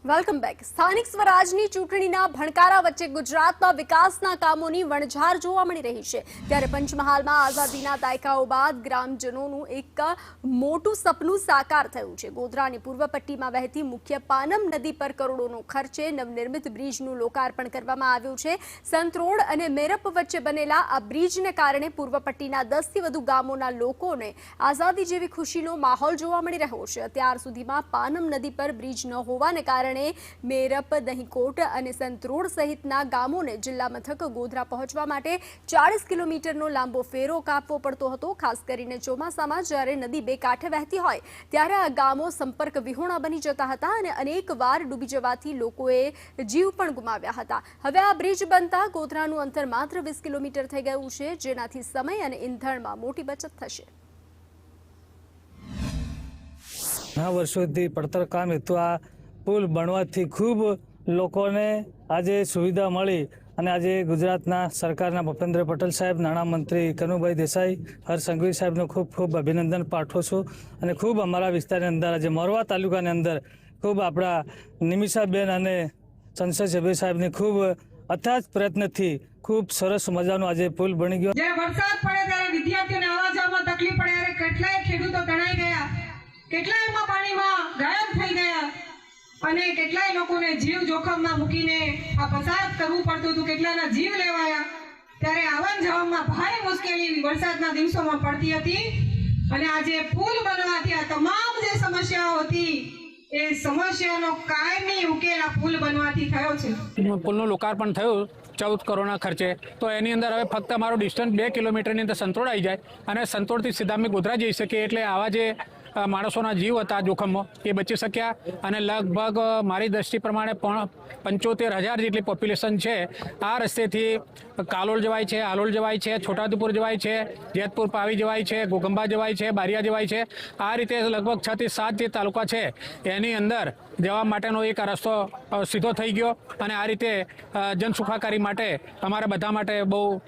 Welcome back. સ્થાનિક સ્વરાજની ચૂંટણીના ભણકારા વચ્ચે ગુજરાતમાં વિકાસના કામોની વણઝાર જોવા મળી રહી છે। ત્યારે પંચમહાલમાં આઝાદીના દાયકાઓ બાદ ગ્રામજનોનું એક મોટું સપનું સાકાર થયું છે। ગોધરાની પૂર્વ પટ્ટીમાં વહેતી મુખ્ય પાનમ નદી પર કરોડોનો ખર્ચે નવનિર્મિત બ્રિજનું લોકાર્પણ કરવામાં આવ્યું છે। સંતરોડ અને મેરપ વચ્ચે બનેલા આ બ્રિજને કારણે પૂર્વ પટ્ટીના 10થી વધુ ગામોના લોકોને આઝાદી જેવી ખુશીનો માહોલ જોવા મળી રહ્યો છે। અત્યાર સુધીમાં પાનમ નદી પર બ્રિજ ન હોવાને કારણે મેરપ, દહીંકોટ અને સંતરોડ સહિતના ગામોને જિલ્લા મથક ગોધરા પહોંચવા માટે 40 કિલોમીટરનો લાંબો ફેરો કાપવો પડતો હતો। ખાસ કરીને ચોમાસામાં જ્યારે નદી બે કાંઠે વહેતી હોય ત્યારે આ ગામો સંપર્ક વિહોણા બની જતા હતા અને અનેકવાર ડૂબી જવાથી લોકોએ જીવ પણ ગુમાવ્યા હતા। હવે આ બ્રિજ બનતા ગોધરાનું અંતર માત્ર 20 કિલોમીટર થઈ ગયું છે, જેનાથી સમય અને ઈંધણમાં મોટી બચત થશે। ઘણા વર્ષોથી પડતર કામ હેતુ આ પુલ બનવાથી ખૂબ લોકોને આજે સુવિધા મળી અને આજે ગુજરાતના સરકારના ભૂપેન્દ્ર પટેલ સાહેબ, નાણામંત્રી કનુભાઈ દેસાઈ, હર્ષ સંઘવી સાહેબનો ખૂબ ખૂબ અભિનંદન પાઠવું છું। અને ખૂબ અમારા વિસ્તારની અંદર આજે મોરવા તાલુકાની અંદર ખૂબ આપણા નિમિષાબેન અને સંસદ સભ્ય સાહેબની ખૂબ અથાગ પ્રયત્નથી ખૂબ સરસ મજાનો આજે પુલ બની ગયો। જ્યારે વરસાદ પડે ત્યારે વિદ્યાર્થીઓને આવવા જવામાં તકલીફ પડે ત્યારે કેટલાય ખેડૂતો તણાઈ ગયા, કેટલાયમાં પાણીમાં ગાયબ થઈ ગયા અને કેટલાય લોકોને જીવ જોખમમાં મૂકીને આ પસાર કરવું પડતું હતું, કેટલાના જીવ લેવાયા। ત્યારે આવન જવામાં ભારે મુશ્કેલી વરસાદના દિવસોમાં પડતી હતી અને આજે પુલ બનવાથી આ તમામ જે સમસ્યાઓ હતી એ સમસ્યાનો કાયમી ઉકેલ આ પુલ બનવાથી થયો છે। પુલનું લોકાર્પણ થયું 14 કરોડના ખર્ચે, તો એની અંદર હવે ફક્ત અમારો ડિસ્ટન્સ 2 કિલોમીટરની અંદર સંતોડ આવી જાય અને સંતોડથી સીધા અમે ગોધરા જઈ શકીએ। એટલે આવા જે માણસોના જીવ હતા જોખમમાં એ બચી શક્યા અને લગભગ મારી દ્રષ્ટિ પ્રમાણે 75,000 જેટલી પોપ્યુલેશન છે આ રસ્તેથી કાલોલ જવાય છે, હાલોલ જવાય છે, છોટાઉદેપુર જવાય છે, જેતપુર પાવી જવાય છે, ઘોગંબા જવાય છે, બારિયા જવાય છે। આ રીતે લગભગ 6 થી 7 જે તાલુકા છે એની અંદર જવા માટેનો એક રસ્તો સીધો થઈ ગયો અને આ રીતે જનસુખાકારી માટે અમારા બધા માટે બહુ